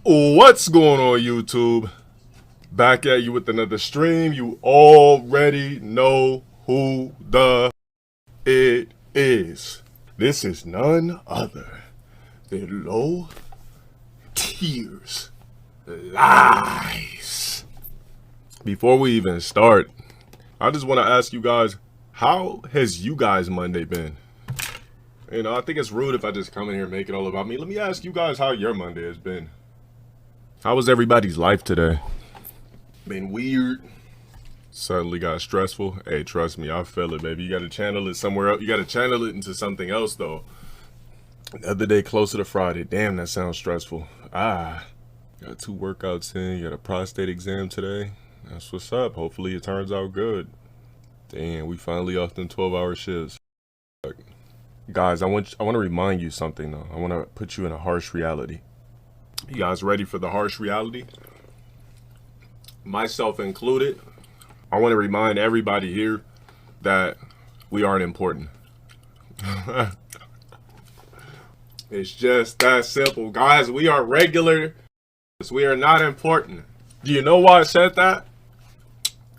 What's going on, YouTube? Back at you with another stream. You already know who the it is. This is none other than Low Tears Lies. Before we even start, I just want to ask you guys, how has you guys' Monday been? You know, I think it's rude if I just come in here and make it all about me. Let me ask you guys how your Monday has been. How was everybody's life today? Been weird. Suddenly got stressful. Hey, trust me, I feel it, baby. You got to channel it somewhere else. You got to channel it into something else, though. The other day, closer to Friday. Damn, that sounds stressful. Got 2 workouts in. You got a prostate exam today. That's what's up. Hopefully it turns out good. Damn, we finally off them 12-hour shifts. Guys, I want to remind you something, though. I want to put you in a harsh reality. You guys ready for the harsh reality? Myself included. I want to remind everybody here that we aren't important. It's just that simple. Guys, we are regular. We are not important. Do you know why I said that?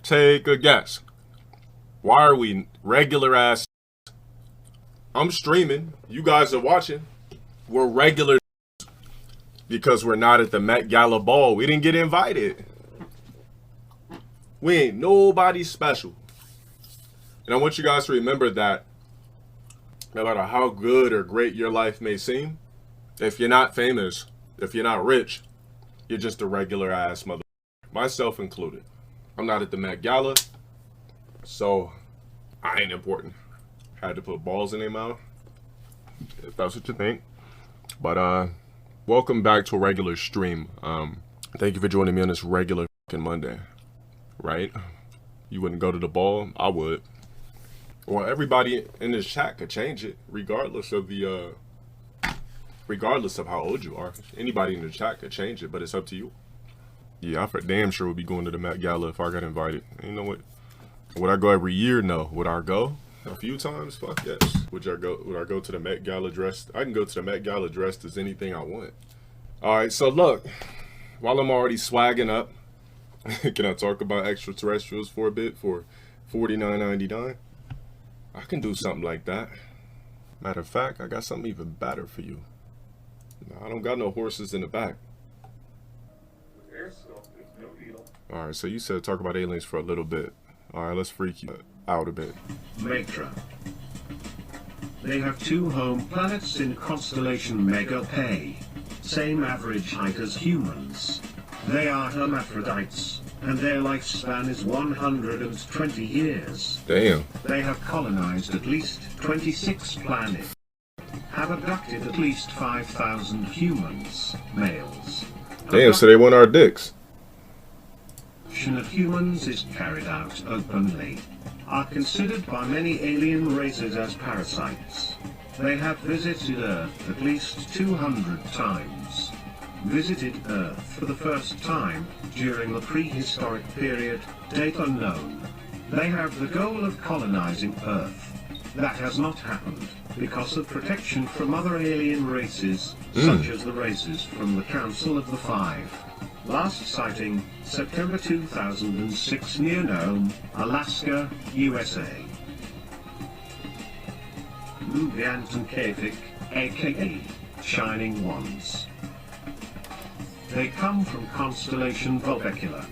Take a guess. Why are we regular ass? I'm streaming. You guys are watching. We're regular because we're not at the Met Gala ball. We didn't get invited. We ain't nobody special. And I want you guys to remember that no matter how good or great your life may seem, if you're not famous, if you're not rich, you're just a regular ass mother. Myself included. I'm not at the Met Gala, so I ain't important. Had to put balls in their mouth, if that's what you think. But welcome back to a regular stream. Thank you for joining me on this regular fucking Monday. Right? You wouldn't go to the ball? I would. Well, everybody in this chat could change it, regardless of how old you are. Anybody in the chat could change it, but it's up to you. Yeah, I for damn sure would be going to the Met Gala if I got invited. And you know what? Would I go every year? No. Would I go a few times? Fuck yes. Would I go to the Met Gala dressed? I can go to the Met Gala dressed as anything I want. All right. So look, while I'm already swagging up, can I talk about extraterrestrials for a bit for $49.99? I can do something like that. Matter of fact, I got something even better for you. I don't got no horses in the back. All right, so you said talk about aliens for a little bit. All right, let's freak you out a bit. Matra. They have 2 home planets in constellation Megapae. Same average height as humans. They are hermaphrodites, and their lifespan is 120 years. Damn. They have colonized at least 26 planets. Have abducted at least 5,000 humans, males. Damn, so they want our dicks. Of humans is carried out openly. Are considered by many alien races as parasites. They have visited Earth at least 200 times. Visited Earth for the first time during the prehistoric period, date unknown. They have the goal of colonizing Earth. That has not happened because of protection from other alien races, such as the races from the Council of the Five. Last sighting, September 2006 near Nome, Alaska, USA. Mugantankafik, aka Shining Ones. They come from constellation Vulpecula.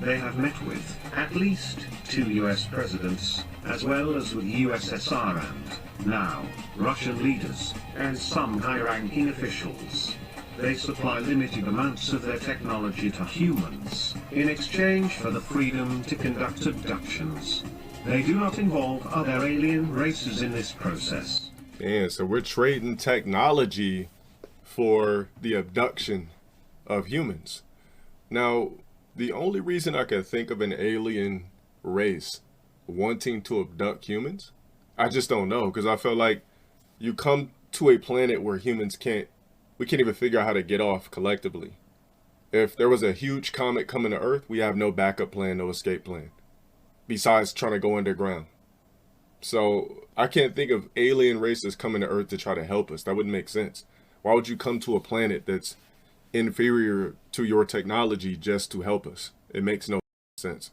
They have met with at least 2 US presidents, as well as with USSR and, now, Russian leaders, and some high-ranking officials. They supply limited amounts of their technology to humans, in exchange for the freedom to conduct abductions. They do not involve other alien races in this process. Man, so we're trading technology for the abduction of humans. Now, the only reason I can think of an alien race wanting to abduct humans, I just don't know, because I feel like you come to a planet where we can't even figure out how to get off collectively. If there was a huge comet coming to Earth, we have no backup plan, no escape plan, besides trying to go underground. So I can't think of alien races coming to Earth to try to help us. That wouldn't make sense. Why would you come to a planet that's inferior to your technology just to help us. It makes no sense.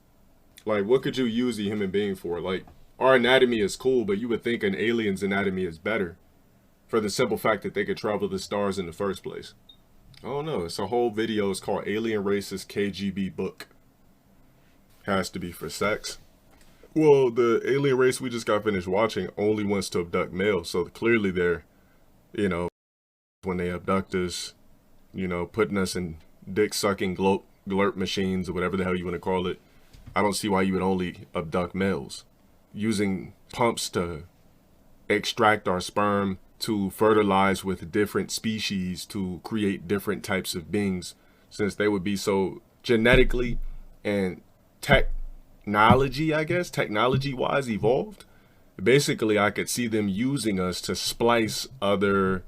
Like, what could you use a human being for? Like, our anatomy is cool, but you would think an alien's anatomy is better for the simple fact that they could travel to the stars in the first place. I don't know. It's a whole video. It's called Alien Races KGB Book. Has to be for sex. Well, the alien race we just got finished watching only wants to abduct males. So clearly they're, when they abduct us, putting us in dick-sucking glurp machines or whatever the hell you want to call it. I don't see why you would only abduct males. Using pumps to extract our sperm to fertilize with different species to create different types of beings, since they would be so genetically and technology-wise evolved. Basically, I could see them using us to splice other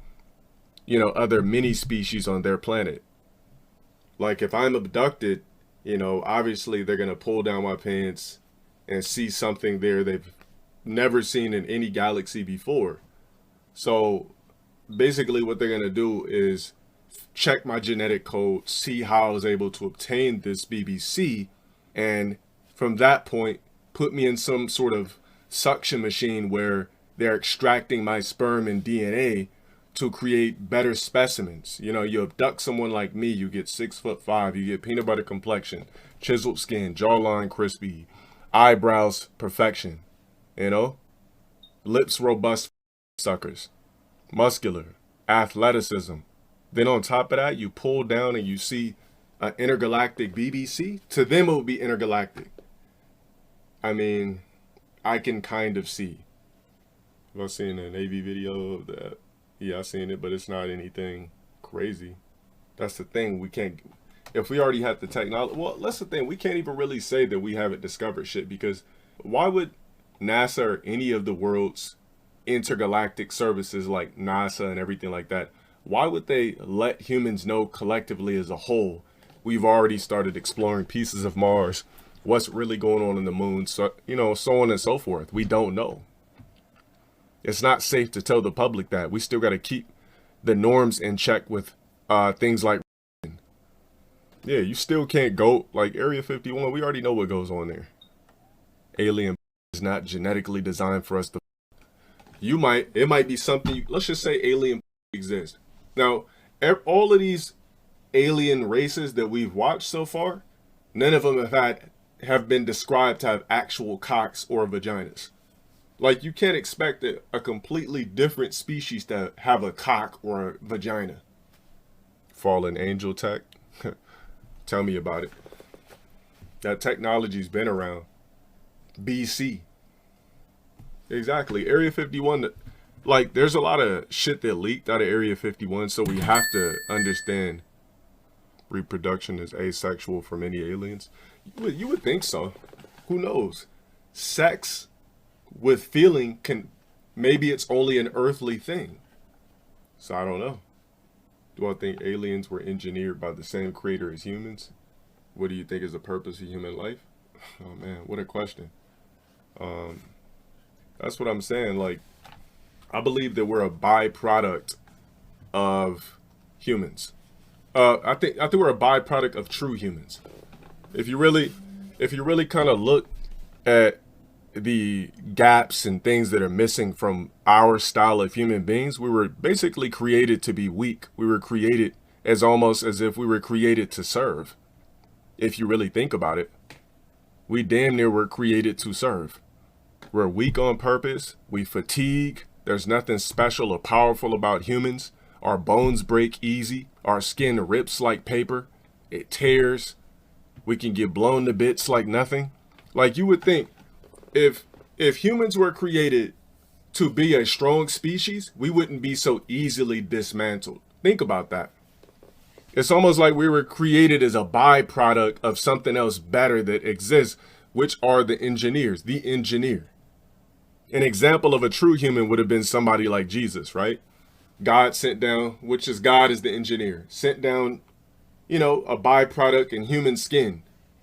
mini species on their planet. Like, if I'm abducted, obviously they're going to pull down my pants and see something there they've never seen in any galaxy before. So basically what they're going to do is check my genetic code, see how I was able to obtain this BBC, and from that point, put me in some sort of suction machine where they're extracting my sperm and DNA to create better specimens. You abduct someone like me, you get 6'5", you get peanut butter complexion, chiseled skin, jawline crispy, eyebrows perfection, lips robust suckers, muscular, athleticism. Then on top of that, you pull down and you see an intergalactic BBC. To them, it would be intergalactic. I mean, I can kind of see. I've seen a Navy video of that. Yeah, I've seen it, but it's not anything crazy. That's the thing. We can't, if we already have the technology, well, that's the thing. We can't even really say that we haven't discovered shit, because why would NASA or any of the world's intergalactic services like NASA and everything like that, why would they let humans know collectively as a whole we've already started exploring pieces of Mars, what's really going on in the moon, so so on and so forth? We don't know. It's not safe to tell the public that. We still got to keep the norms in check with things like, yeah, you still can't go, like Area 51, we already know what goes on there. Alien is not genetically designed for us to, it might be something, let's just say alien exists. Now, all of these alien races that we've watched so far, none of them have been described to have actual cocks or vaginas. Like, you can't expect a completely different species to have a cock or a vagina. Fallen angel tech? Tell me about it. That technology's been around. BC. Exactly. Area 51, like, there's a lot of shit that leaked out of Area 51, so we have to understand reproduction is asexual for many aliens. You would think so. Who knows? Sex with feeling maybe it's only an earthly thing. So I don't know. Do I think aliens were engineered by the same creator as humans? What do you think is the purpose of human life? Oh man, what a question. That's what I'm saying. Like, I believe that we're a byproduct of humans. I think we're a byproduct of true humans. If you really kind of look at the gaps and things that are missing from our style of human beings, we were basically created to be weak. We were created as almost as if we were created to serve. If you really think about it, we damn near were created to serve. We're weak on purpose. We fatigue. There's nothing special or powerful about humans. Our bones break easy. Our skin rips like paper. It tears. We can get blown to bits like nothing. Like, you would think if humans were created to be a strong species, we wouldn't be so easily dismantled. Think about that. It's almost like we were created as a byproduct of something else better that exists, which are the engineers, the engineer. An example of a true human would have been somebody like Jesus, right? God sent down, which is God is the engineer, sent down, a byproduct in human skin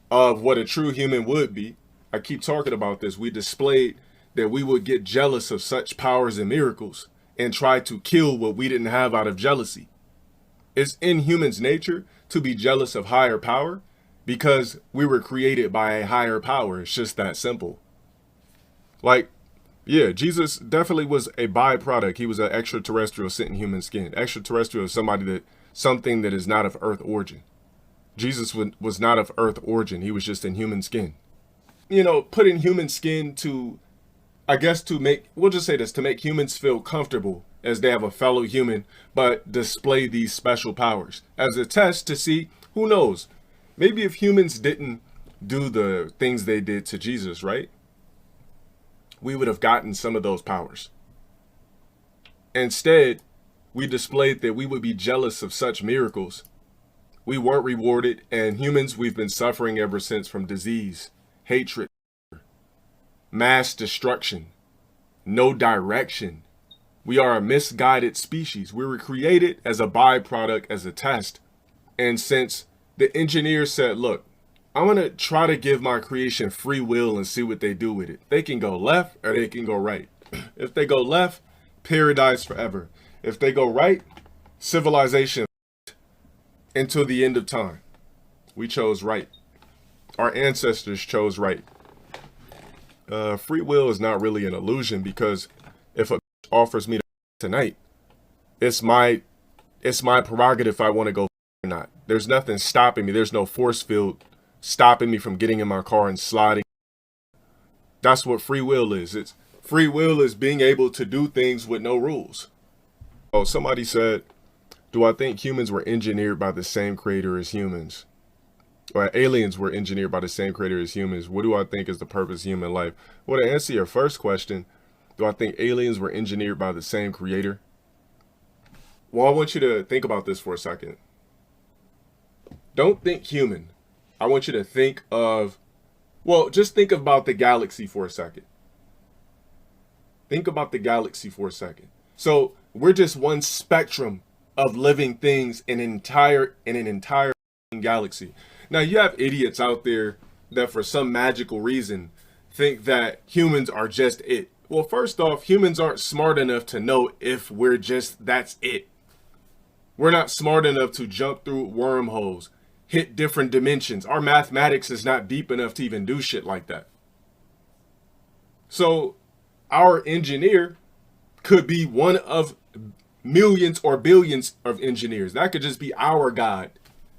of what a true human would be. I keep talking about this. We displayed that we would get jealous of such powers and miracles and try to kill what we didn't have out of jealousy. It's in humans' nature to be jealous of higher power because we were created by a higher power. It's just that simple. Like, yeah, Jesus definitely was a byproduct. He was an extraterrestrial sent in human skin. Extraterrestrial is something that is not of earth origin. Jesus was not of earth origin. He was just in human skin. Put in human skin to, I guess, we'll just say this, to make humans feel comfortable as they have a fellow human, but display these special powers as a test to see, who knows, maybe if humans didn't do the things they did to Jesus, right? We would have gotten some of those powers. Instead, we displayed that we would be jealous of such miracles. We weren't rewarded, and humans, we've been suffering ever since from disease, hatred, mass destruction, no direction. We are a misguided species. We were created as a byproduct, as a test. And since the engineer said, look, I'm going to try to give my creation free will and see what they do with it. They can go left or they can go right. If they go left, paradise forever. If they go right, civilization until the end of time. We chose right. Our ancestors chose right. Free will is not really an illusion, because if a offers me tonight, it's my prerogative if I want to go or not. There's nothing stopping me. There's no force field stopping me from getting in my car and sliding. That's what free will is. Free will is being able to do things with no rules. Oh, somebody said, do I think humans were engineered by the same creator as humans? Or aliens were engineered by the same creator as humans? What do I think is the purpose of human life? Well, to answer your first question, do I think aliens were engineered by the same creator? Well, I want you to think about this for a second. Don't think human. I want you to think of, just think about the galaxy for a second. Think about the galaxy for a second. So we're just one spectrum of living things in an entire galaxy. Now, you have idiots out there that for some magical reason think that humans are just it. Well, first off, humans aren't smart enough to know if that's it. We're not smart enough to jump through wormholes, hit different dimensions. Our mathematics is not deep enough to even do shit like that. So our engineer could be one of millions or billions of engineers. That could just be our God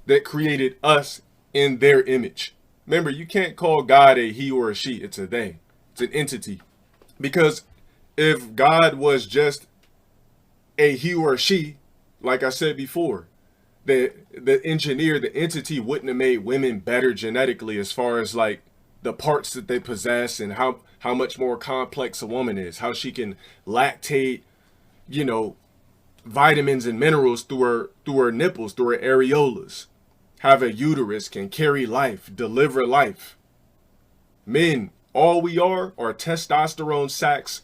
that created us in their image. Remember, you can't call God a he or a she. It's a they. It's an entity. Because if God was just a he or a she, like I said before, the engineer, the entity wouldn't have made women better genetically as far as like the parts that they possess and how much more complex a woman is, how she can lactate, vitamins and minerals through her nipples, through her areolas, have a uterus, can carry life, deliver life. Men, all we are testosterone sacs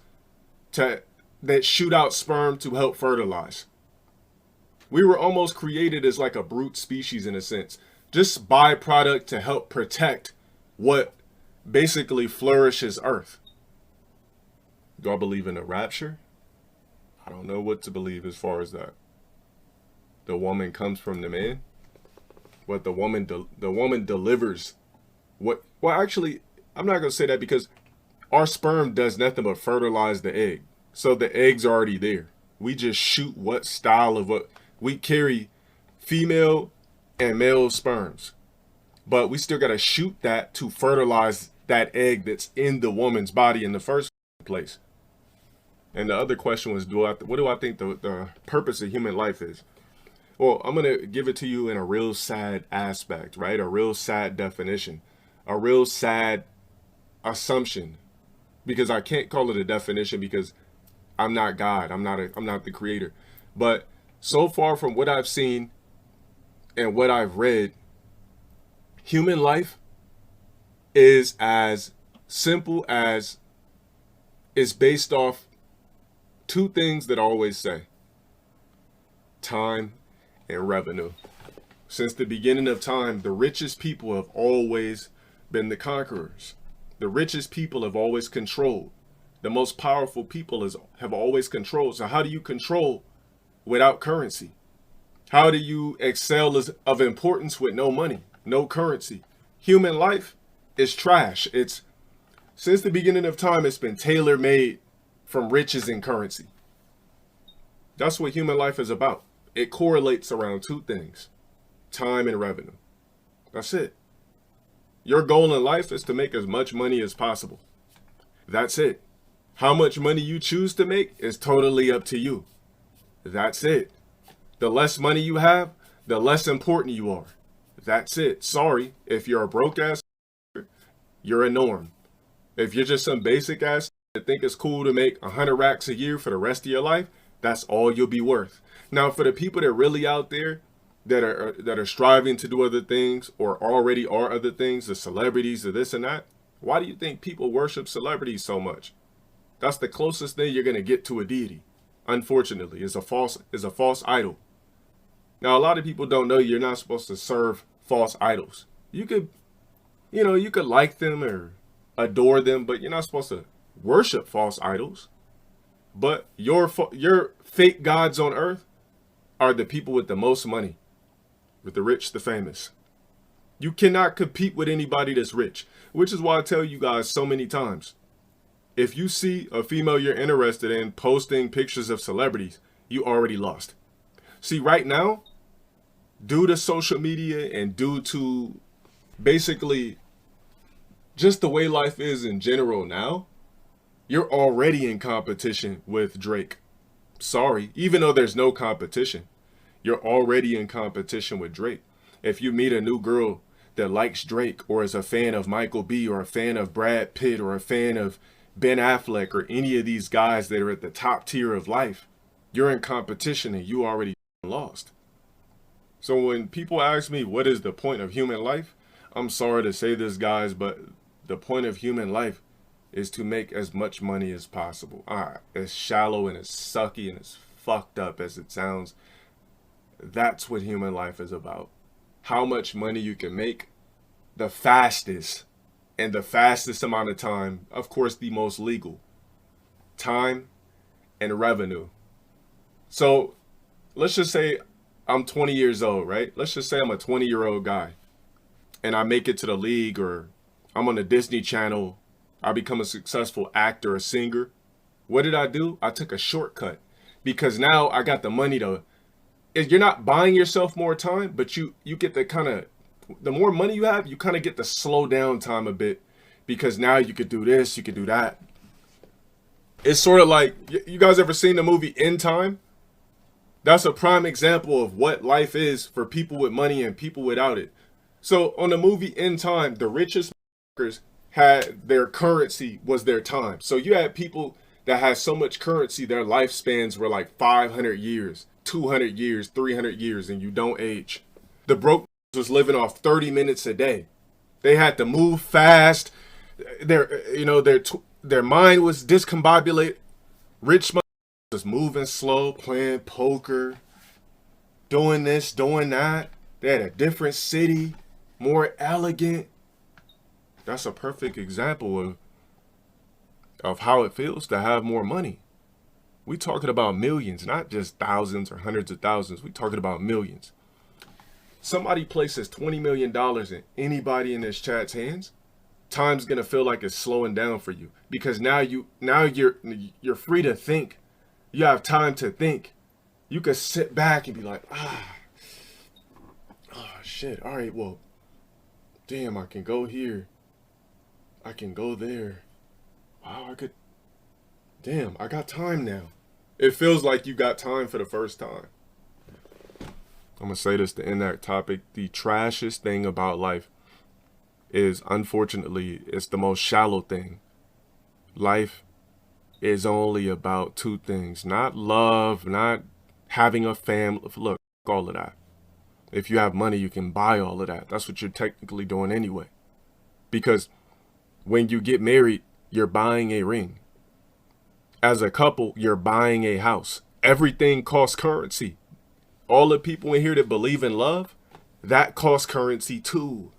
that shoot out sperm to help fertilize. We were almost created as like a brute species in a sense, just byproduct to help protect what basically flourishes Earth. Do I believe in a rapture? I don't know what to believe as far as that. The woman comes from the man. What the woman delivers. What? Well, actually, I'm not gonna say that, because our sperm does nothing but fertilize the egg. So the egg's already there. We just shoot what style of what we carry, female and male sperms, but we still gotta shoot that to fertilize that egg that's in the woman's body in the first place. And the other question was, what do I think the purpose of human life is? Well, I'm going to give it to you in a real sad aspect, right? A real sad definition, a real sad assumption, because I can't call it a definition because I'm not God. I'm not the creator. But so far from what I've seen and what I've read, human life is as simple as it's based off two things that I always say: time and revenue. Since the beginning of time, the richest people have always been the conquerors. The richest people have always controlled. The most powerful people have always controlled. So how do you control without currency? How do you excel as of importance with no money, no currency? Human life is trash. It's since the beginning of time, it's been tailor-made from riches and currency. That's what human life is about. It correlates around two things: time and revenue. That's it. Your goal in life is to make as much money as possible. That's it. How much money you choose to make is totally up to you. That's it. The less money you have, the less important you are. That's it. Sorry, if you're a broke ass, you're a norm. If you're just some basic ass that think it's cool to make 100 racks a year for the rest of your life, that's all you'll be worth. Now, for the people that really out there that are striving to do other things or already are other things, the celebrities or this and that, why do you think people worship celebrities so much? That's the closest thing you're gonna get to a deity. Unfortunately, is a false idol. Now, a lot of people don't know you're not supposed to serve false idols. You could like them or adore them, but you're not supposed to worship false idols. But your fake gods on earth are the people with the most money, with the rich, the famous. You cannot compete with anybody that's rich, which is why I tell you guys so many times, if you see a female you're interested in posting pictures of celebrities, you already lost. See, right now, due to social media and due to basically just the way life is in general now, you're already in competition with Drake. Sorry, even though there's no competition, you're already in competition with Drake. If you meet a new girl that likes Drake or is a fan of Michael B or a fan of Brad Pitt or a fan of Ben Affleck or any of these guys that are at the top tier of life, you're in competition and you already lost. So when people ask me what is the point of human life, I'm sorry to say this, guys, but the point of human life is to make as much money as possible. As shallow and as sucky and as fucked up as it sounds, that's what human life is about. How much money you can make the fastest, and the fastest amount of time, of course, the most legal. Time and revenue. So let's just say I'm 20 years old, right? Let's just say I'm a 20-year-old guy and I make it to the league, or I'm on the Disney Channel. I become a successful actor, a singer. What did I do? I took a shortcut because now I got the money to, you're not buying yourself more time, but you get the kind of, the more money you have, you kind of get to slow down time a bit because now you could do this, you could do that. It's sort of like, you guys ever seen the movie In Time? That's a prime example of what life is for people with money and people without it. So on the movie In Time, the richest had their currency was their time. So you had people that had so much currency, their lifespans were like 500 years, 200 years, 300 years, and you don't age. The broke was living off 30 minutes a day. They had to move fast. Their mind was discombobulated. Rich was moving slow, playing poker, doing this, doing that. They had a different city, more elegant. That's a perfect example of how it feels to have more money. We talking about millions, not just thousands or hundreds of thousands. We talking about millions. Somebody places $20 million in anybody in this chat's hands, time's gonna feel like it's slowing down for you because now you're free to think. You have time to think. You could sit back and be like, shit. All right, well, damn, I can go here. I can go there. Wow, I got time now. It feels like you got time for the first time. I'm gonna say this to end that topic. The trashiest thing about life is, unfortunately, it's the most shallow thing. Life is only about two things: not love, not having a family. Look, all of that. If you have money, you can buy all of that. That's what you're technically doing anyway. Because when you get married, you're buying a ring. As a couple, you're buying a house. Everything costs currency. All the people in here that believe in love, that costs currency too.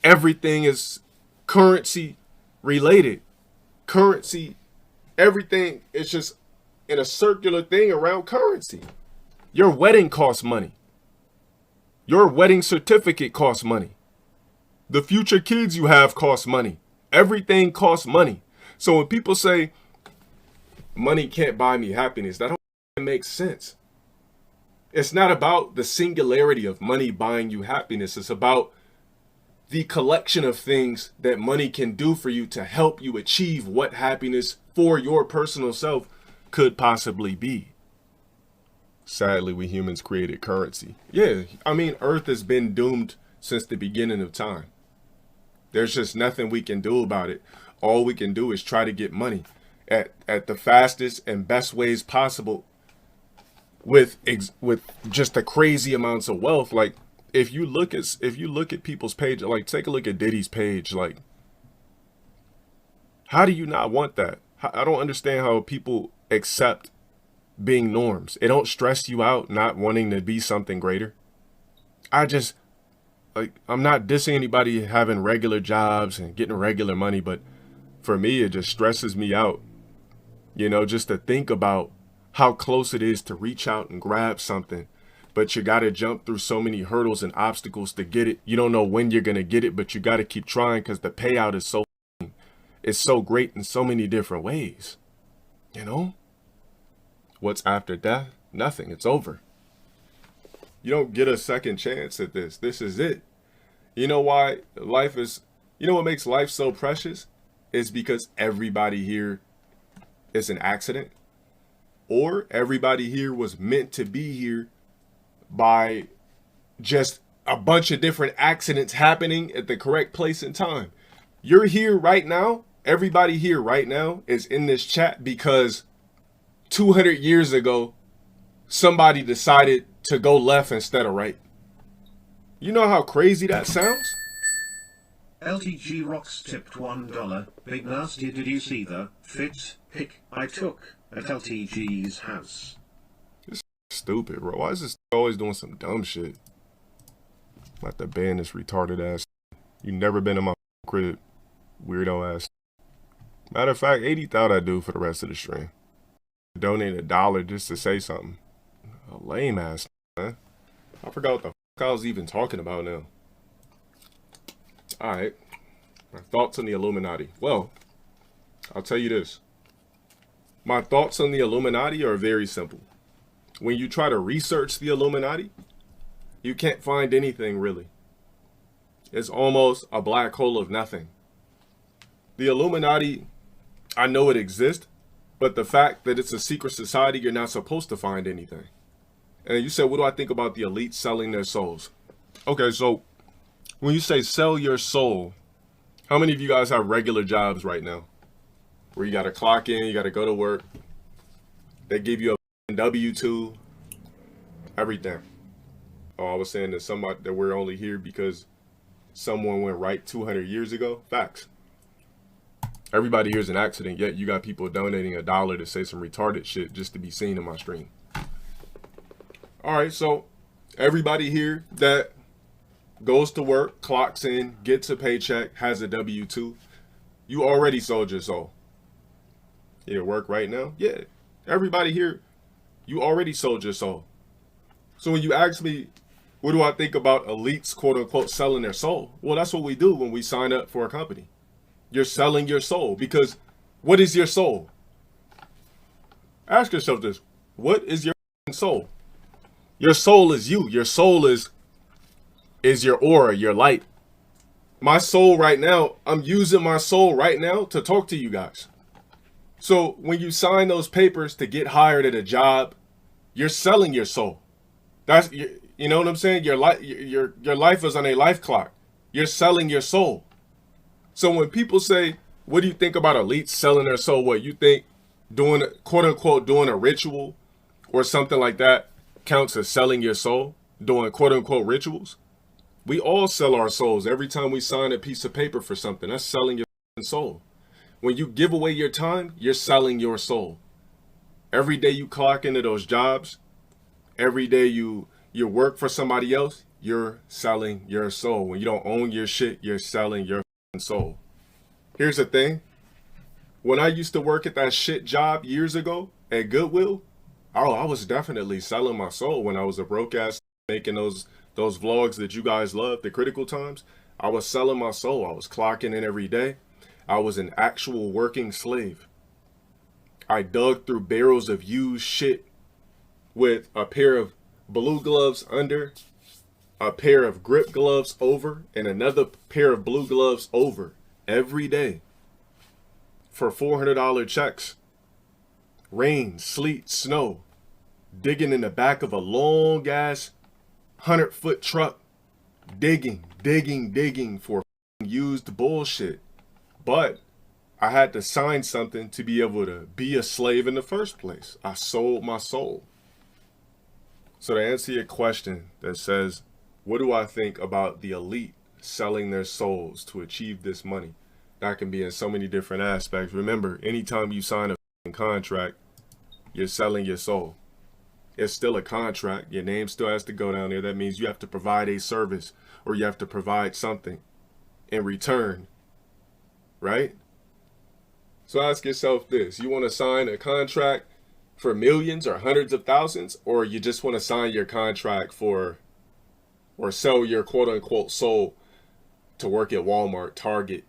Everything is currency related. Currency, everything is just in a circular thing around currency. Your wedding costs money. Your wedding certificate costs money. The future kids you have cost money. Everything costs money. So when people say money can't buy me happiness, that don't make sense. It's not about the singularity of money buying you happiness. It's about the collection of things that money can do for you to help you achieve what happiness for your personal self could possibly be. Sadly, we humans created currency. Yeah, I mean, Earth has been doomed since the beginning of time. There's just nothing we can do about it. All we can do is try to get money at the fastest and best ways possible with just the crazy amounts of wealth. Like, if you look at people's page, like take a look at Diddy's page, like how do you not want that? I don't understand how people accept being norms. It don't stress you out not wanting to be something greater. I'm not dissing anybody having regular jobs and getting regular money, but for me, it just stresses me out, just to think about how close it is to reach out and grab something, but you got to jump through so many hurdles and obstacles to get it. You don't know when you're going to get it, but you got to keep trying because the payout is so great in so many different ways. What's after death? Nothing. It's over. You don't get a second chance at this. This is it. You know why life is, what makes life so precious? Is because everybody here is an accident, or everybody here was meant to be here by just a bunch of different accidents happening at the correct place and time. You're here right now. Everybody here right now is in this chat because 200 years ago, somebody decided to go left instead of right. You know how crazy that sounds? LTG Rocks tipped $1. Big Nasty, did you see the fit pic I took at LTG's house? It's stupid, bro. Why is this always doing some dumb shit? I'm about to ban this retarded ass. You never been in my crib, weirdo ass. Matter of fact, 80 thought I'd do for the rest of the stream. Donate $1 just to say something. A lame ass, man. I forgot what the fuck I was even talking about now. Alright. My thoughts on the Illuminati. Well, I'll tell you this. My thoughts on the Illuminati are very simple. When you try to research the Illuminati, you can't find anything really. It's almost a black hole of nothing. The Illuminati, I know it exists, but the fact that it's a secret society, you're not supposed to find anything. And you said, what do I think about the elite selling their souls? Okay, so when you say sell your soul, how many of you guys have regular jobs right now? Where you got to clock in, you got to go to work. They give you a W-2, everything. Oh, I was saying that we're only here because someone went right 200 years ago. Facts. Everybody here is an accident, yet you got people donating $1 to say some retarded shit just to be seen in my stream. All right, so everybody here that goes to work, clocks in, gets a paycheck, has a W-2, you already sold your soul. You at work right now? Yeah. Everybody here, you already sold your soul. So when you ask me, what do I think about elites, quote unquote, selling their soul? Well, that's what we do when we sign up for a company. You're selling your soul because what is your soul? Ask yourself this. What is your soul? Your soul is you. Your soul is your aura, your light. My soul right now, I'm using my soul right now to talk to you guys. So when you sign those papers to get hired at a job, you're selling your soul. That's, you know what I'm saying? Your life is on a life clock. You're selling your soul. So when people say, what do you think about elites selling their soul? What you think doing, quote unquote, doing a ritual or something like that counts as selling your soul? Doing quote unquote rituals? We all sell our souls every time we sign a piece of paper for something. That's selling your soul. When you give away your time, you're selling your soul. Every day you clock into those jobs, every day you work for somebody else, you're selling your soul. When you don't own your shit, you're selling your soul. Here's the thing. When I used to work at that shit job years ago at Goodwill, Oh, I was definitely selling my soul when I was a broke ass making those vlogs that you guys love, the critical times. I was selling my soul. I was clocking in every day. I was an actual working slave. I dug through barrels of used shit with a pair of blue gloves under, a pair of grip gloves over, and another pair of blue gloves over every day for $400 checks. Rain, sleet, snow, digging in the back of a long ass 100-foot truck, digging for used bullshit. But I had to sign something to be able to be a slave in the first place. I sold my soul. So to answer your question that says, what do I think about the elite selling their souls to achieve this money? That can be in so many different aspects. Remember, anytime you sign a contract, you're selling your soul. It's still a contract. Your name still has to go down there. That means you have to provide a service or you have to provide something in return, right? So ask yourself this. You want to sign a contract for millions or hundreds of thousands, or you just want to sign your contract for or sell your quote unquote soul to work at Walmart, Target,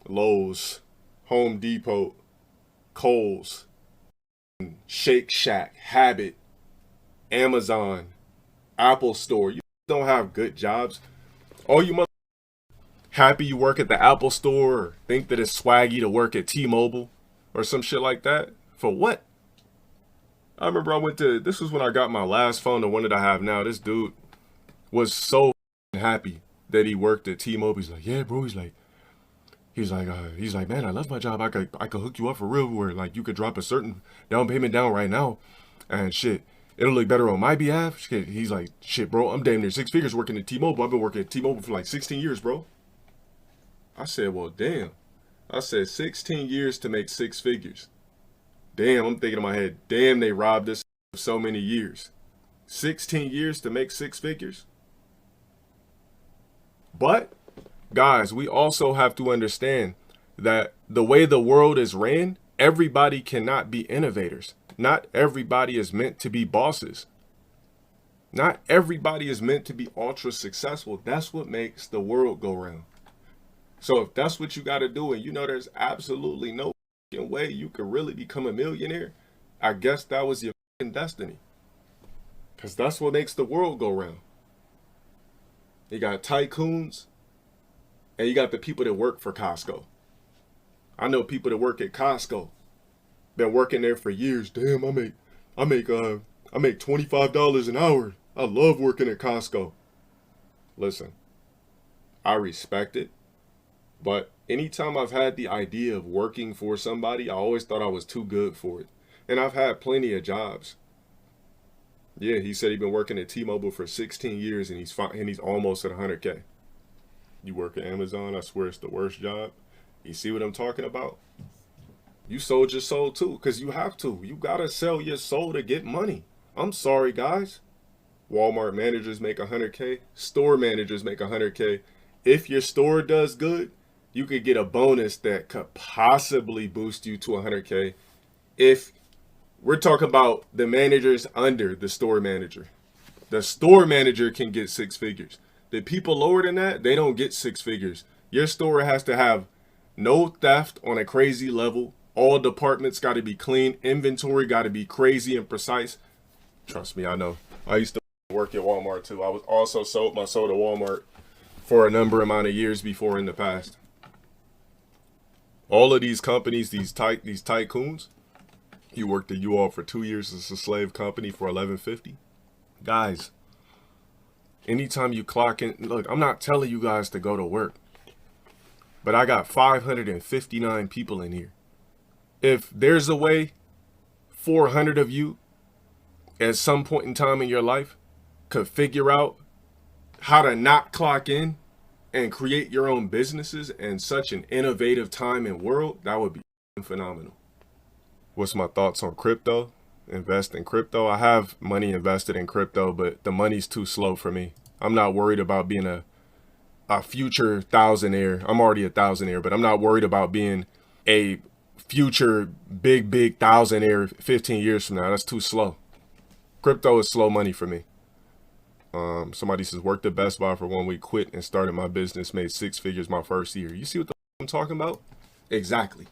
Lowe's, Home Depot, Kohl's, Shake Shack, Habit, Amazon, Apple Store. You don't have good jobs. All you mother happy you work at the Apple Store or think that it's swaggy to work at T-Mobile or some shit like that. For what? I remember this was when I got my last phone, the one that I have now. This dude was so happy that he worked at T-Mobile. He's like, yeah, bro. He's like, man, I love my job. I could hook you up for real, where like you could drop a certain down payment down right now, and shit, it'll look better on my behalf. Shit, he's like, shit, bro, I'm damn near 6 figures working at T-Mobile. I've been working at T-Mobile for like 16 years, bro. I said, well, damn. I said 16 years to make 6 figures. Damn, I'm thinking in my head, damn, they robbed us of so many years. 16 years to make 6 figures. But guys, we also have to understand that the way the world is ran, everybody cannot be innovators. Not everybody is meant to be bosses. Not everybody is meant to be ultra successful. That's what makes the world go round. So if that's what you got to do, and you know there's absolutely no way you could really become a millionaire, I guess that was your destiny. Because that's what makes the world go round. You got tycoons, and you got the people that work for Costco. I know people that work at Costco. Been working there for years. Damn, I make $25 an hour. I love working at Costco. Listen, I respect it, but anytime I've had the idea of working for somebody, I always thought I was too good for it. And I've had plenty of jobs. Yeah, he said he's been working at T-Mobile for 16 years and he's almost at 100K. You work at Amazon, I swear it's the worst job. You see what I'm talking about? You sold your soul too, because you have to. You gotta sell your soul to get money. I'm sorry, guys. Walmart managers make 100K. Store managers make 100K. If your store does good, you could get a bonus that could possibly boost you to 100K. If we're talking about the managers under the store manager. The store manager can get 6 figures. The people lower than that, they don't get 6 figures. Your store has to have no theft on a crazy level. All departments got to be clean. Inventory got to be crazy and precise. Trust me, I know. I used to work at Walmart too. I was also sold my soul to Walmart for a number amount of years before in the past. All of these companies, these tycoons, you worked at U-Haul for 2 years as a slave company for $11.50. Guys, anytime you clock in, look, I'm not telling you guys to go to work, but I got 559 people in here. If there's a way 400 of you at some point in time in your life could figure out how to not clock in and create your own businesses in such an innovative time and world, that would be phenomenal. What's my thoughts on crypto? Invest in crypto. I have money invested in crypto, but the money's too slow for me. I'm not worried about being a future thousandaire. I'm already a thousandaire, but I'm not worried about being a future big thousandaire 15 years from now. That's too slow. Crypto is slow money for me. Somebody says, worked at Best Buy for 1 week, quit and started my business, made 6 figures my first year. You see what the I'm talking about? Exactly.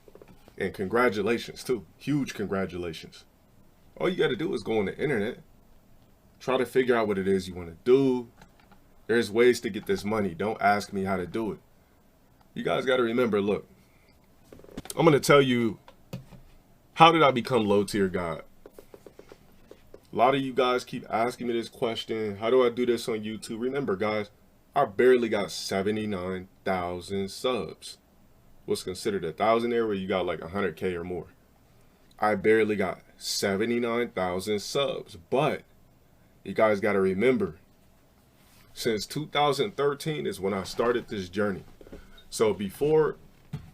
And congratulations too. Huge congratulations. All you got to do is go on the internet, try to figure out what it is you want to do. There's ways to get this money. Don't ask me how to do it. You guys got to remember, look, I'm going to tell you, how did I become low tier God? A lot of you guys keep asking me this question. How do I do this on YouTube? Remember, guys, I barely got 79,000 subs. What's considered a thousandaire where you got like 100K or more. I barely got 79,000 subs. But you guys got to remember, since 2013 is when I started this journey. So before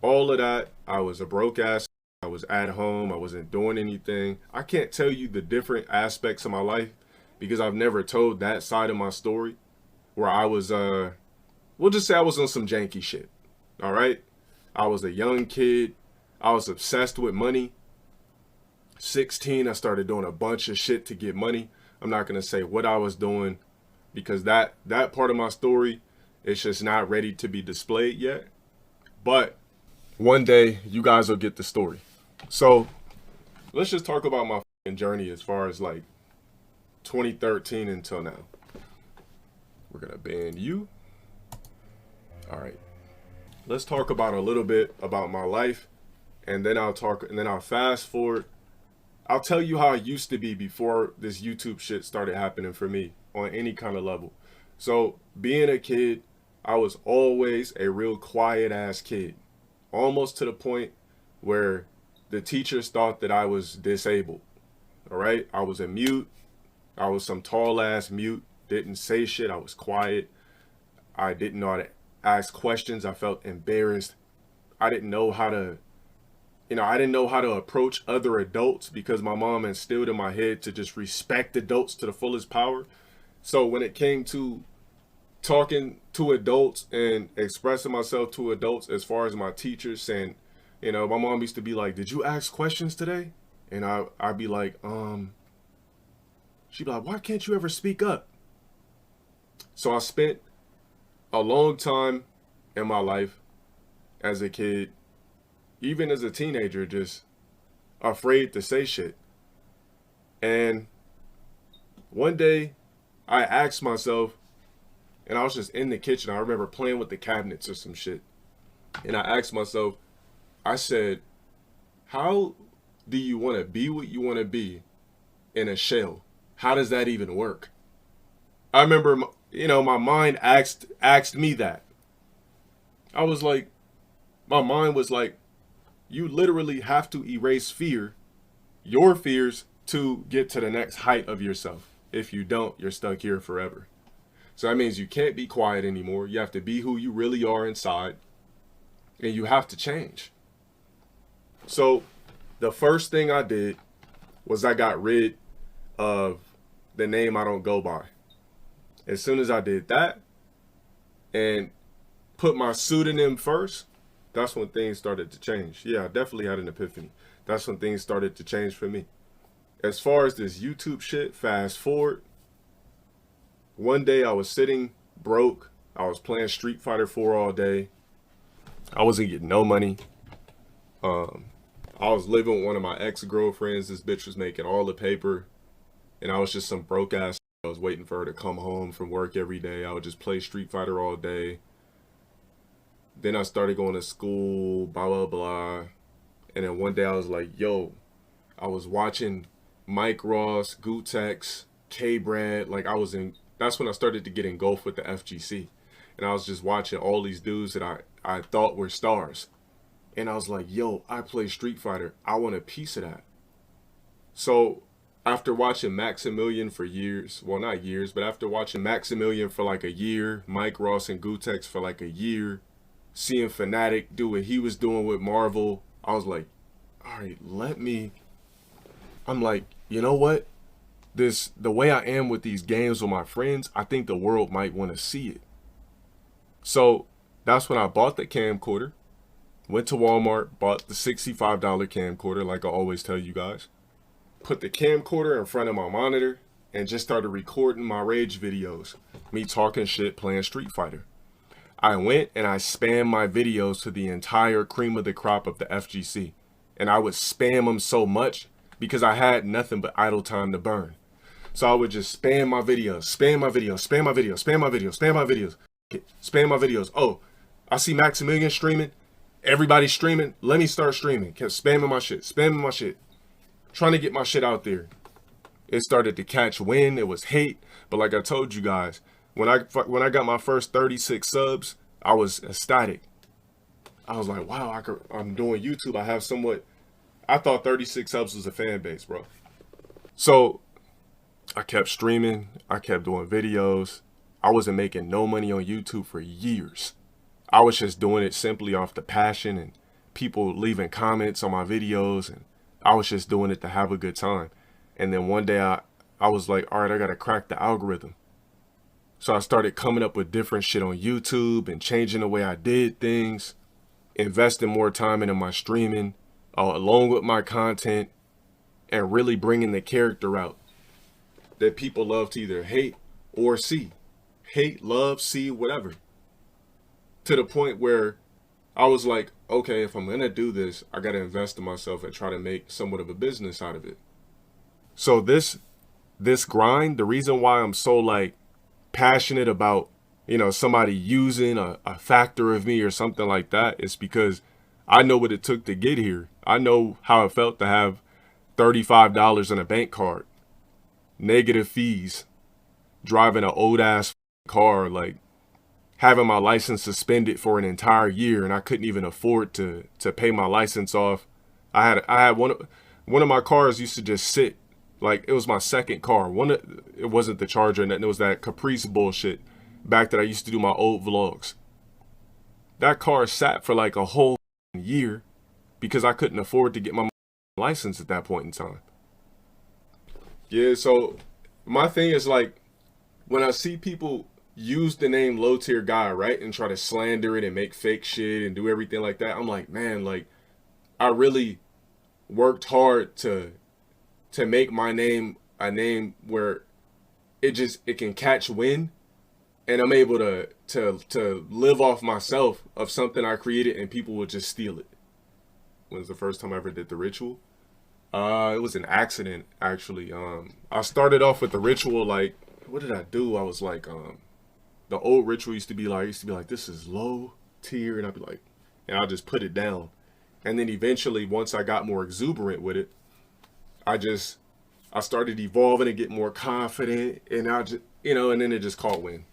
all of that, I was a broke ass. I was at home. I wasn't doing anything. I can't tell you the different aspects of my life because I've never told that side of my story where I was, we'll just say I was on some janky shit. All right. I was a young kid. I was obsessed with money. 16, I started doing a bunch of shit to get money. I'm not going to say what I was doing because that part of my story is just not ready to be displayed yet. But one day you guys will get the story. So let's just talk about my journey as far as like 2013 until now. We're going to ban you. All right. Let's talk about a little bit about my life and then I'll fast forward. I'll tell you how I used to be before this YouTube shit started happening for me on any kind of level. So being a kid, I was always a real quiet ass kid, almost to the point where the teachers thought that I was disabled. All right. I was a mute. I was some tall ass mute, didn't say shit. I was quiet. I didn't know how to ask questions. I felt embarrassed. I didn't know how to, I didn't know how to approach other adults because my mom instilled in my head to just respect adults to the fullest power. So when it came to talking to adults and expressing myself to adults as far as my teachers saying, my mom used to be like, did you ask questions today? And I'd be like, she'd be like, why can't you ever speak up? So I spent a long time in my life as a kid, even as a teenager, just afraid to say shit. And one day I asked myself, and I was just in the kitchen. I remember playing with the cabinets or some shit. And I asked myself, I said, how do you want to be what you want to be in a shell? How does that even work? I remember, my mind asked me that. I was like, my mind was like, you literally have to erase your fears to get to the next height of yourself. If you don't, you're stuck here forever. So that means you can't be quiet anymore. You have to be who you really are inside. And you have to change. So the first thing I did was I got rid of the name I don't go by. As soon as I did that and put my pseudonym first, that's when things started to change. Yeah, I definitely had an epiphany. That's when things started to change for me. As far as this YouTube shit, fast forward. One day I was sitting broke. I was playing Street Fighter 4 all day. I wasn't getting no money. I was living with one of my ex-girlfriends. This bitch was making all the paper. And I was just some broke ass. I was waiting for her to come home from work every day. I would just play Street Fighter all day. Then I started going to school, blah, blah, blah. And then one day I was like, yo, I was watching Mike Ross, Gutex, K-Brad. Like that's when I started to get engulfed with the FGC. And I was just watching all these dudes that I thought were stars. And I was like, yo, I play Street Fighter. I want a piece of that. So after watching Maximilian for years, well, not years, but after watching Maximilian for like a year, Mike Ross and Gutex for like a year, seeing Fnatic do what he was doing with Marvel, I was like, all right, I'm like, you know what? The way I am with these games with my friends, I think the world might want to see it. So that's when I bought the camcorder, went to Walmart, bought the $65 camcorder, like I always tell you guys, put the camcorder in front of my monitor and just started recording my rage videos, me talking shit, playing Street Fighter. I went and I spammed my videos to the entire cream of the crop of the FGC. And I would spam them so much because I had nothing but idle time to burn. So I would just spam my videos, spam my videos, spam my videos, spam my videos, spam my videos, spam my videos. Oh, I see Maximilian streaming. Everybody's streaming. Let me start streaming. Kept spamming my shit, trying to get my shit out there. It started to catch wind. It was hate. But like I told you guys, when I got my first 36 subs, I was ecstatic. I was like, wow, I'm doing YouTube. I have I thought 36 subs was a fan base, bro. So I kept streaming. I kept doing videos. I wasn't making no money on YouTube for years. I was just doing it simply off the passion and people leaving comments on my videos. And I was just doing it to have a good time. And then one day I was like, all right, I got to crack the algorithm. So I started coming up with different shit on YouTube and changing the way I did things, investing more time into my streaming, along with my content, and really bringing the character out that people love to either hate or see. Hate, love, see, whatever. To the point where I was like, okay, if I'm going to do this, I got to invest in myself and try to make somewhat of a business out of it. So this grind, the reason why I'm so like passionate about, somebody using a factor of me or something like that is because I know what it took to get here. I know how it felt to have $35 on a bank card, negative fees, driving an old ass car, like having my license suspended for an entire year, and I couldn't even afford to pay my license off. I had one of my cars used to just sit. Like, it was my second car. It wasn't the Charger, and it was that Caprice bullshit back that I used to do my old vlogs. That car sat for like a whole year because I couldn't afford to get my license at that point in time. Yeah, so my thing is like, when I see people use the name low tier guy, right, and try to slander it and make fake shit and do everything like that, I'm like, man, like, I really worked hard to make my name a name where it can catch wind, and I'm able to live off myself of something I created, and people will just steal it. When was the first time I ever did the ritual? It was an accident, actually. I started off with the ritual, like, what did I do? I was like, the old ritual used to be like, this is low tier, and I'd be like, and I'll just put it down. And then eventually, once I got more exuberant with it, I started evolving and get more confident, and and then it just caught wind.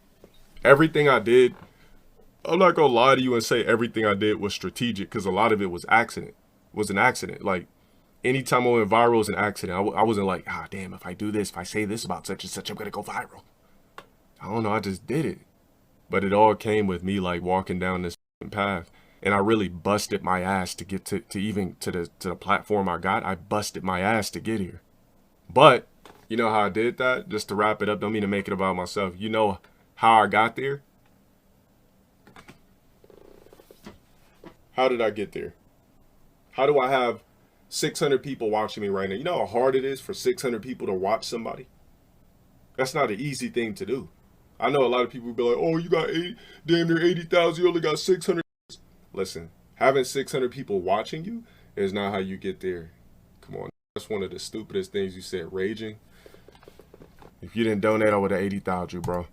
Everything I did, I'm not gonna lie to you and say everything I did was strategic, because a lot of it was an accident. Like, anytime I went viral was an accident. I wasn't like, damn, if I do this, if I say this about such and such, I'm gonna go viral. I don't know, I just did it. But it all came with me like walking down this path. And I really busted my ass to get to the platform I got. I busted my ass to get here. But you know how I did that? Just to wrap it up, don't mean to make it about myself. You know how I got there? How did I get there? How do I have 600 people watching me right now? You know how hard it is for 600 people to watch somebody? That's not an easy thing to do. I know a lot of people will be like, oh, you got damn near 80,000, you only got 600. Listen, having 600 people watching you is not how you get there. Come on. That's one of the stupidest things you said, raging. If you didn't donate, I would have 80,000 you, bro.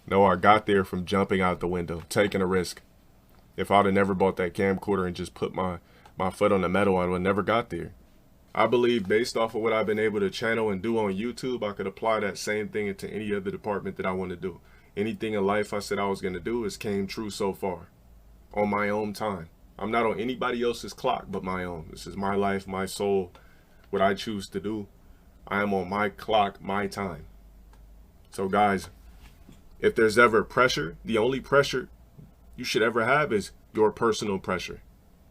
No, I got there from jumping out the window, taking a risk. If I'd have never bought that camcorder and just put my foot on the metal, I would have never got there. I believe based off of what I've been able to channel and do on YouTube, I could apply that same thing into any other department that I want to do. Anything in life I said I was going to do has came true so far. On my own time. I'm not on anybody else's clock but my own. This is my life, my soul, what I choose to do. I am on my clock, my time. So guys, if there's ever pressure, the only pressure you should ever have is your personal pressure.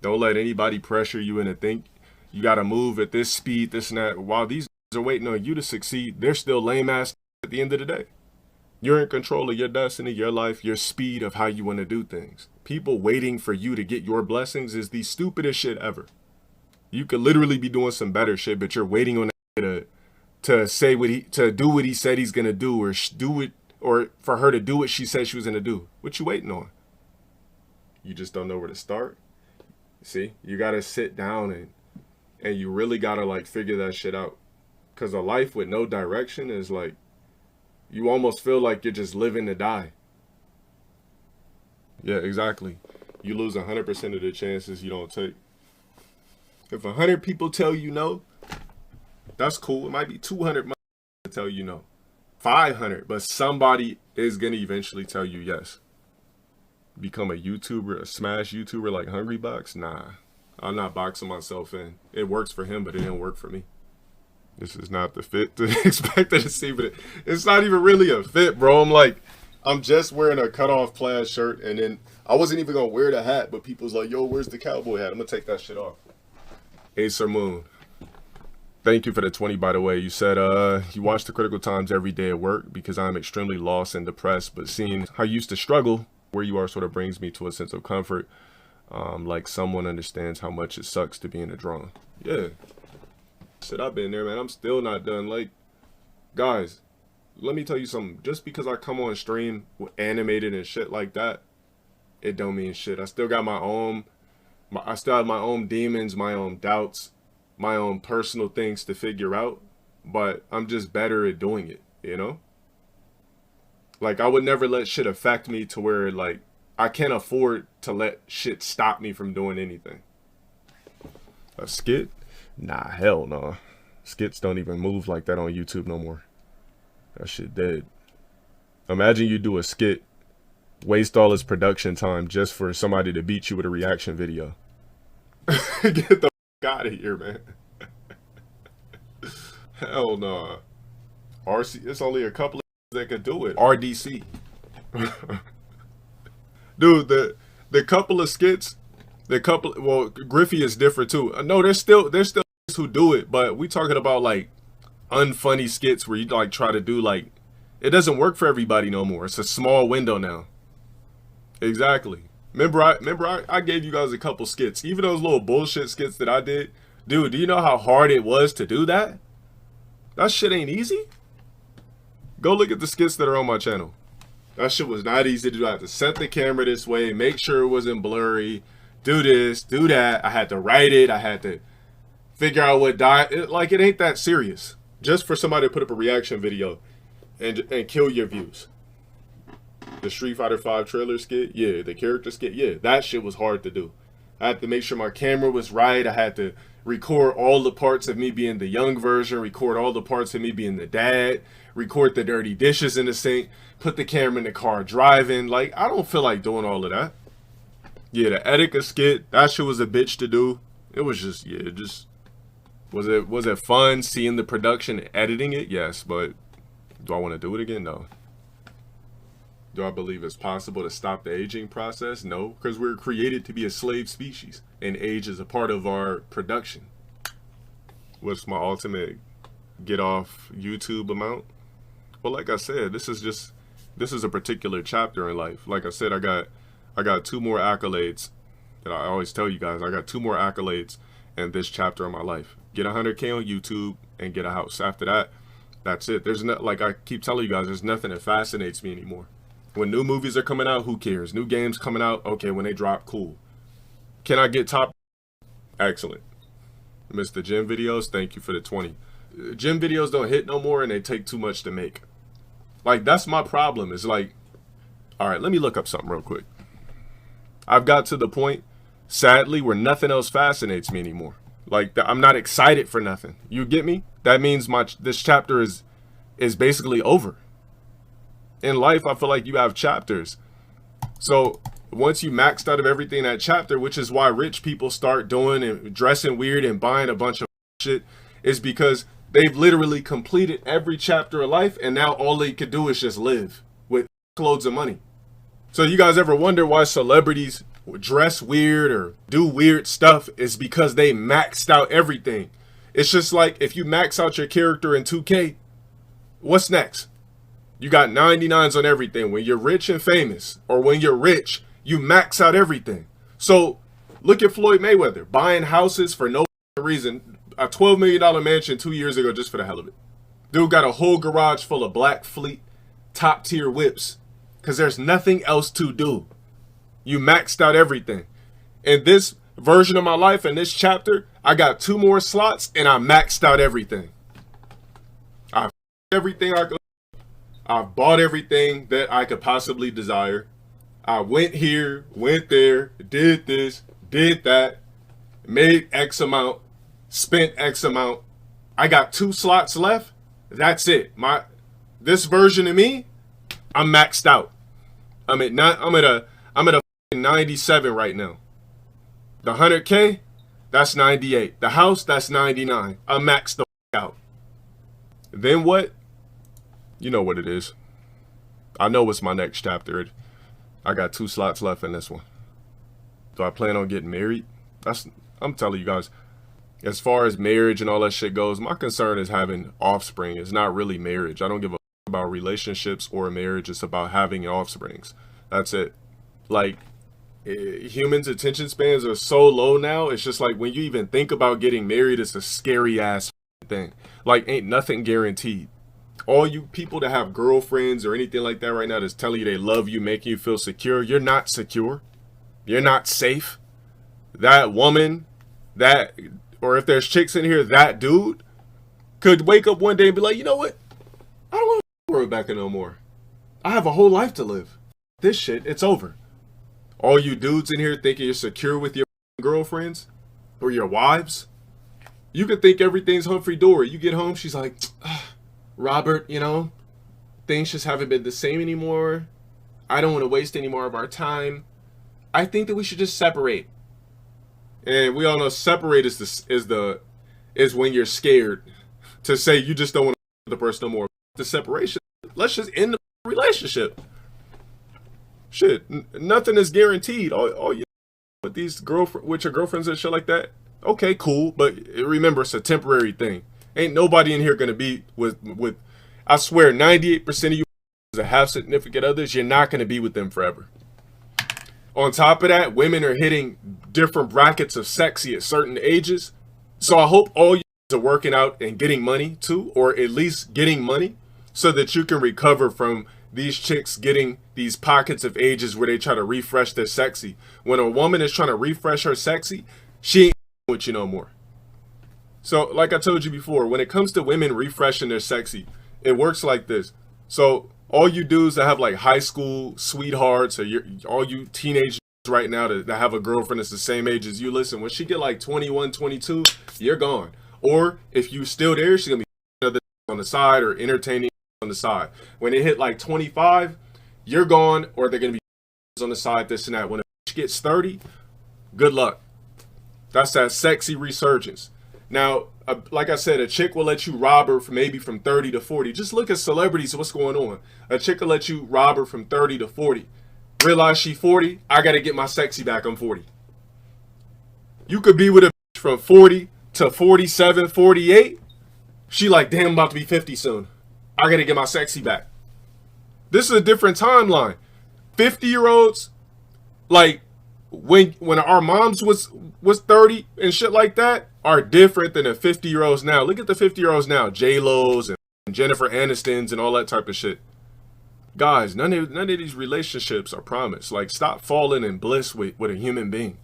Don't let anybody pressure you into think you got to move at this speed, this and that. While these are waiting on you to succeed, they're still lame ass at the end of the day. You're in control of your destiny, your life, your speed of how you want to do things. People waiting for you to get your blessings is the stupidest shit ever. You could literally be doing some better shit, but you're waiting on that to say to do what he said he's gonna do, or do it, or for her to do what she said she was gonna do. What you waiting on? You just don't know where to start. See, you gotta sit down and you really gotta like figure that shit out. Cause a life with no direction is like, you almost feel like you're just living to die. Yeah, exactly. You lose 100% of the chances you don't take. If 100 people tell you no, that's cool. It might be 200 to tell you no. 500, but somebody is gonna eventually tell you yes. Become a YouTuber, a smash YouTuber like Hungry Box? Nah, I'm not boxing myself in. It works for him, but it didn't work for me. This is not the fit to expect to see, but it's not even really a fit, bro. I'm just wearing a cutoff plaid shirt, and then I wasn't even gonna wear the hat, but people's like, yo, where's the cowboy hat? I'm gonna take that shit off. Acer Moon, thank you for the 20, by the way. You said you watch the Critical Times every day at work because I'm extremely lost and depressed, but seeing how you used to struggle where you are sort of brings me to a sense of comfort. Like someone understands how much it sucks to be in a drone. Yeah. Shit, I've been there, man. I'm still not done. Like, guys, let me tell you something. Just because I come on stream with animated and shit like that, it don't mean shit. I still got I still have my own demons, my own doubts, my own personal things to figure out, but I'm just better at doing it, you know? Like, I would never let shit affect me to where, like, I can't afford to let shit stop me from doing anything. A skit? Nah, hell no. Skits don't even move like that on YouTube no more. That shit dead. Imagine you do a skit, waste all its production time just for somebody to beat you with a reaction video. Get the fuck out of here, man. Hell no. RC, it's only a couple of that could do it. RDC. Dude, the couple of skits, well, Griffey is different too. No, there's still who do it, but we talking about like unfunny skits where you like try to do like, it doesn't work for everybody no more. It's a small window now. Exactly. Remember I gave you guys a couple skits, even those little bullshit skits that I did. Dude, do you know how hard it was to do that? That shit ain't easy. Go look at the skits that are on my channel. That shit was not easy to do. I had to set the camera this way, make sure it wasn't blurry, do this, do that. I had to write it. I had to figure out what like, it ain't that serious. Just for somebody to put up a reaction video and kill your views. The Street Fighter 5 trailer skit, yeah. The character skit, yeah. That shit was hard to do. I had to make sure my camera was right. I had to record all the parts of me being the young version, record all the parts of me being the dad, record the dirty dishes in the sink, put the camera in the car driving. Like, I don't feel like doing all of that. Yeah, the edit a skit, that shit was a bitch to do. It was just, yeah, was it fun seeing the production and editing it? Yes, but do I want to do it again? No. Do I believe it's possible to stop the aging process? No, because we're created to be a slave species, and age is a part of our production. What's my ultimate get off YouTube amount? Well, like I said, this is a particular chapter in life. Like I said, I got 2 more accolades that I always tell you guys. I got 2 more accolades in this chapter of my life. Get 100K on YouTube and get a house. After that, that's it. There's no, like I keep telling you guys, there's nothing that fascinates me anymore. When new movies are coming out, who cares? New games coming out, okay, when they drop, cool. Can I get top? Excellent. Mr. Gym videos, thank you for the 20. Gym videos don't hit no more and they take too much to make. Like, that's my problem. It's like, all right, let me look up something real quick. I've got to the point, sadly, where nothing else fascinates me anymore. Like, I'm not excited for nothing. You get me? That means this chapter is basically over. In life, I feel like you have chapters. So once you maxed out of everything in that chapter, which is why rich people start doing and dressing weird and buying a bunch of shit, is because they've literally completed every chapter of life, and now all they could do is just live with loads of money. So you guys ever wonder why celebrities dress weird or do weird stuff? Is because they maxed out everything. It's just like if you max out your character in 2K, what's next? You got 99s on everything. When you're rich and famous, or when you're rich, you max out everything. So look at Floyd Mayweather buying houses for no reason, a $12 million mansion 2 years ago just for the hell of it. Dude got a whole garage full of black fleet top tier whips because there's nothing else to do. You maxed out everything. In this version of my life, in this chapter, I got 2 more slots and I maxed out everything. I've everything I could. I've bought everything that I could possibly desire. I went here, went there, did this, did that, made X amount, spent X amount. I got 2 slots left. That's it. This version of me, I'm maxed out. I'm at a 97 right now. The 100K, that's 98. The house, that's 99. I'm maxed the out. Then what? You know what it is. I know what's my next chapter. I got 2 slots left in this one. Do I plan on getting married? I'm telling you guys, as far as marriage and all that shit goes, my concern is having offspring. It's not really marriage. I don't give a about relationships or marriage. It's about having offsprings. That's it. Like, humans' attention spans are so low now. It's just like when you even think about getting married, it's a scary ass thing. Like, ain't nothing guaranteed. All you people that have girlfriends or anything like that right now that's telling you they love you, making you feel secure, you're not secure. You're not safe. That woman, or if there's chicks in here, that dude could wake up one day and be like, you know what? I don't want to worry about it no more. I have a whole life to live. This shit, it's over. All you dudes in here thinking you're secure with your girlfriends or your wives, you could think everything's Humphrey Dory. You get home, she's like, Robert, things just haven't been the same anymore. I don't want to waste any more of our time. I think that we should just separate. And we all know separate is when you're scared to say you just don't want to the person no more. The separation, let's just end the relationship. Shit, nothing is guaranteed. All you with with your girlfriends and shit like that. Okay, cool, but remember, it's a temporary thing. Ain't nobody in here gonna be with. I swear, 98% of you that have significant others, you're not gonna be with them forever. On top of that, women are hitting different brackets of sexy at certain ages. So I hope all you are working out and getting money too, or at least getting money, so that you can recover from these chicks getting these pockets of ages where they try to refresh their sexy. When a woman is trying to refresh her sexy, she ain't with you no more. So like I told you before, when it comes to women refreshing their sexy, it works like this. So all you dudes that have like high school sweethearts, or all you teenagers right now that have a girlfriend that's the same age as you, listen, when she get like 21, 22, you're gone. Or if you still there, she's gonna be on the side or entertaining on the side. When they hit like 25, you're gone, or they're gonna be on the side, this and that. When a bitch gets 30, good luck. That's that sexy resurgence. Now, like I said, a chick will let you rob her maybe from 30 to 40. Just look at celebrities, what's going on. A chick will let you rob her from 30 to 40. Realize she 40, I gotta get my sexy back, I'm 40. You could be with a bitch from 40 to 47, 48. She like, damn, I'm about to be 50 soon. I gotta get my sexy back. This is a different timeline. 50-year-olds, like when our moms was 30 and shit like that, are different than the 50-year-olds now. Look at the 50-year-olds now, J-Lo's and Jennifer Aniston's and all that type of shit. Guys, none of these relationships are promised. Like, stop falling in bliss with a human being.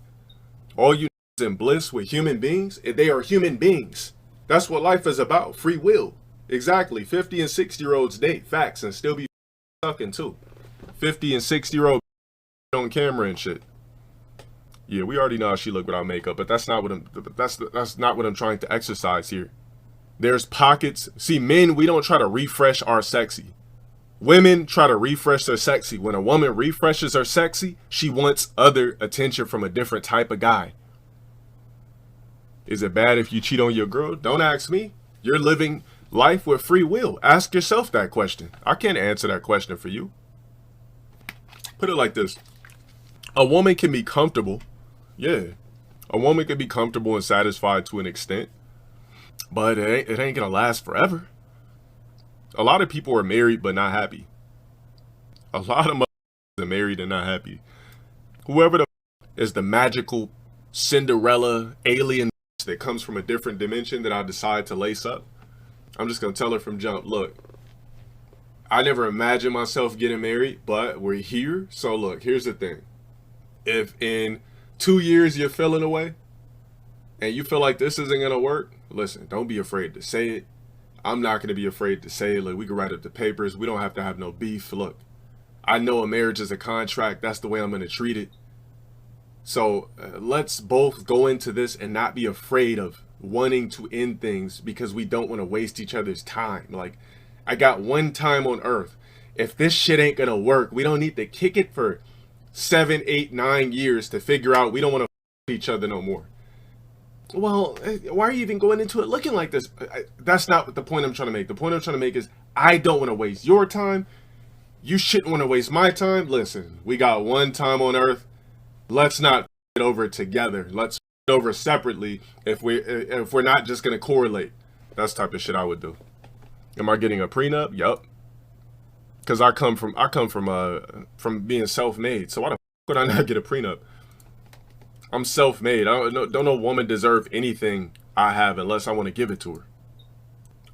All you in bliss with human beings, they are human beings. That's what life is about, free will. Exactly. 50 and 60-year-olds date, facts, and still be fucking too. 50 and 60-year-old on camera and shit. Yeah, we already know how she look without makeup, but that's not what I'm trying to exercise here. There's pockets. See, men, we don't try to refresh our sexy. Women try to refresh their sexy. When a woman refreshes her sexy, she wants other attention from a different type of guy. Is it bad if you cheat on your girl? Don't ask me. You're living life with free will. Ask yourself that question. I can't answer that question for you. Put it like this. A woman can be comfortable. Yeah. A woman can be comfortable and satisfied to an extent. But it ain't gonna last forever. A lot of people are married but not happy. A lot of motherfuckers are married and not happy. Whoever the is the magical Cinderella alien that comes from a different dimension that I decide to lace up, I'm just going to tell her from jump, look, I never imagined myself getting married, but we're here. So look, here's the thing. If in 2 years you're feeling away and you feel like this isn't going to work, listen, don't be afraid to say it. I'm not going to be afraid to say it. Like, we can write up the papers. We don't have to have no beef. Look, I know a marriage is a contract. That's the way I'm going to treat it. So let's both go into this and not be afraid of wanting to end things because we don't want to waste each other's time. Like, I got one time on earth. If this shit ain't going to work, we don't need to kick it for 7, 8, 9 years to figure out we don't want to each other no more. Well, why are you even going into it looking like this? That's not the point I'm trying to make. The point I'm trying to make is I don't want to waste your time. You shouldn't want to waste my time. Listen, we got one time on earth. Let's not it over together. Let's it over separately if we're not just going to correlate. That's the type of shit I would do. Am I getting a prenup? Yup. Because I come from being self-made. So why the fuck would I not get a prenup? I'm self-made. Don't no woman deserve anything I have unless I want to give it to her.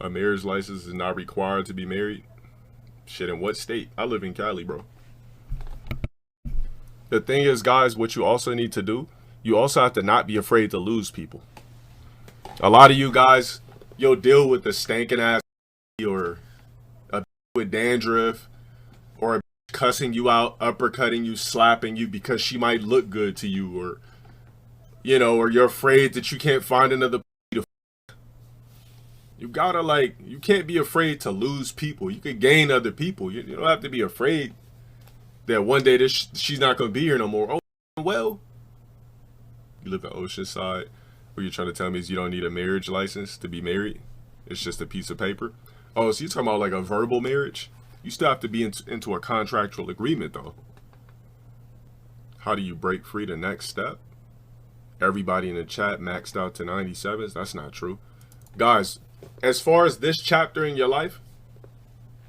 A marriage license is not required to be married. Shit, in what state? I live in Cali, bro. The thing is, guys, what you also need to do, you also have to not be afraid to lose people. A lot of you guys, you'll deal with the stankin' ass or a with dandruff or a cussing you out, uppercutting you, slapping you because she might look good to you, or you know, or you're afraid that you can't find another to you gotta, like, you can't be afraid to lose people. You can gain other people. You don't have to be afraid that one day she's not gonna be here no more. Oh, well, you live in Oceanside. What you're trying to tell me is you don't need a marriage license to be married? It's just a piece of paper? Oh, so you're talking about like a verbal marriage? You still have to be into a contractual agreement, though. How do you break free? The next step? Everybody in the chat maxed out to 97s. That's not true. Guys, as far as this chapter in your life,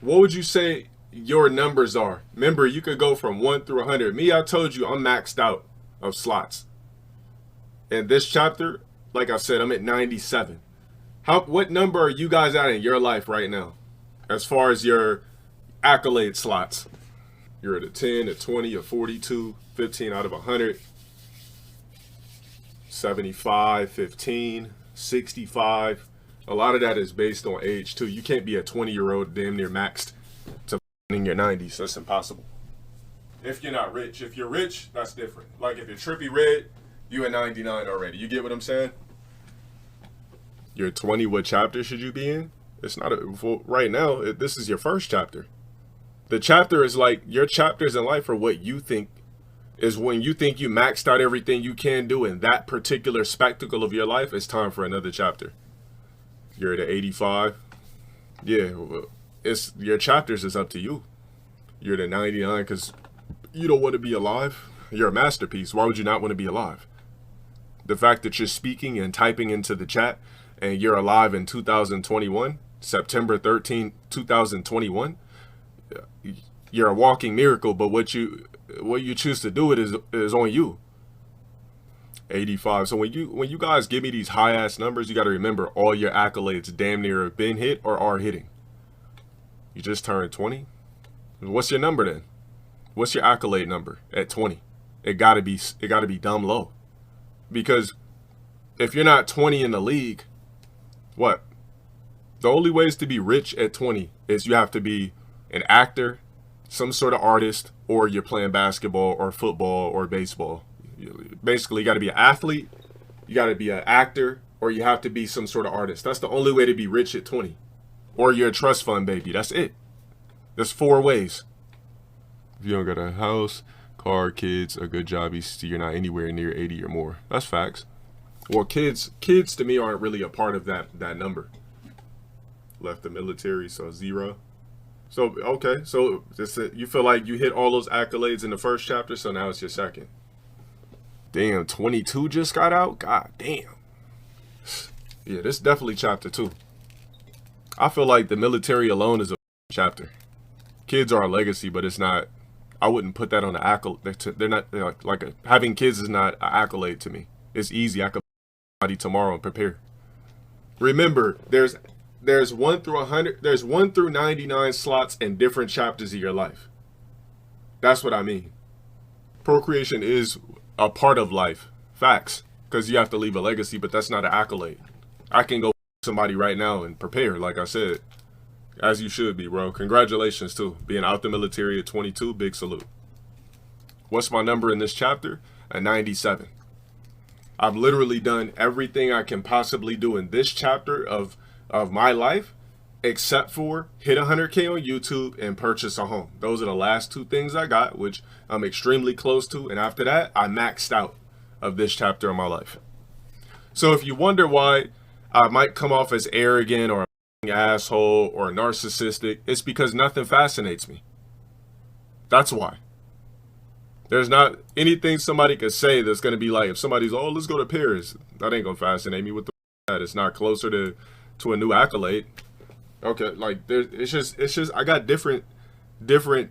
what would you say your numbers are? Remember, you could go from 1 through 100. Me, I told you I'm maxed out of slots. And this chapter, like I said, I'm at 97. What number are you guys at in your life right now? As far as your accolade slots. You're at a 10, a 20, a 42, 15 out of 100. 75, 15, 65. A lot of that is based on age too. You can't be a 20-year-old damn near maxed to in your 90s. That's impossible. If you're not rich. If you're rich, that's different. Like if you're trippy red, you at 99 already. You get what I'm saying? You're 20. What chapter should you be in? It's not right now. This is your first chapter. The chapter is like your chapters in life are what you think is when you think you maxed out everything you can do in that particular spectacle of your life. It's time for another chapter. You're at 85. Yeah, it's your chapters is up to you. You're at 99 because you don't want to be alive. You're a masterpiece. Why would you not want to be alive? The fact that you're speaking and typing into the chat and you're alive in 2021, September 13, 2021, you're a walking miracle. But what you choose to do it is on you. 85. So when you guys give me these high ass numbers, you got to remember all your accolades damn near have been hit or are hitting. You just turned 20. What's your number then? What's your accolade number at 20? It gotta be dumb low. Because if you're not 20 in the league, what? The only ways to be rich at 20 is you have to be an actor, some sort of artist, or you're playing basketball or football or baseball. Basically, you got to be an athlete, you got to be an actor, or you have to be some sort of artist. That's the only way to be rich at 20. Or you're a trust fund baby. That's it. There's 4 ways. If you don't got a house, car, kids, a good job, you're not anywhere near 80 or more. That's facts. Well, kids to me aren't really a part of that number. Left the military, so 0. So, okay, so you feel like you hit all those accolades in the first chapter, so now it's your second. Damn, 22 just got out? God damn. Yeah, this is definitely chapter 2. I feel like the military alone is a chapter. Kids are a legacy, but it's not. I wouldn't put that on the accolade. They're not like having kids is not an accolade to me. It's easy. I could tomorrow and prepare. Remember, there's 1 through 100, there's 1 through 99 slots in different chapters of your life. That's what I mean. Procreation is a part of life. Facts. Because you have to leave a legacy, but that's not an accolade. I can go somebody right now and prepare, like I said. As you should be, bro. Congratulations, too. Being out the military at 22, big salute. What's my number in this chapter? A 97. I've literally done everything I can possibly do in this chapter of my life, except for hit 100K on YouTube and purchase a home. Those are the last 2 things I got, which I'm extremely close to. And after that, I maxed out of this chapter of my life. So if you wonder why I might come off as arrogant or an asshole or narcissistic, it's because nothing fascinates me. That's why. There's not anything somebody could say that's going to be like, if somebody's, oh, let's go to Paris, that ain't going to fascinate me. With that, it's not closer to a new accolade. Okay, like it's just I got different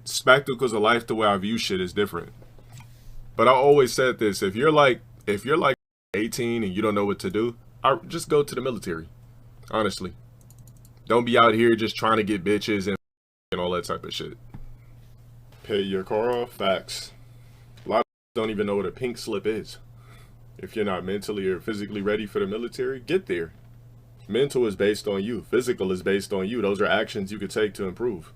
spectacles of life. The way I view shit is different. But I always said this: if you're like 18 and you don't know what to do, just go to the military. Honestly, don't be out here just trying to get bitches and all that type of shit. Pay your car off. Facts. A lot of don't even know what a pink slip is. If you're not mentally or physically ready for the military, get there. Mental is based on you. Physical is based on you. Those are actions you could take to improve.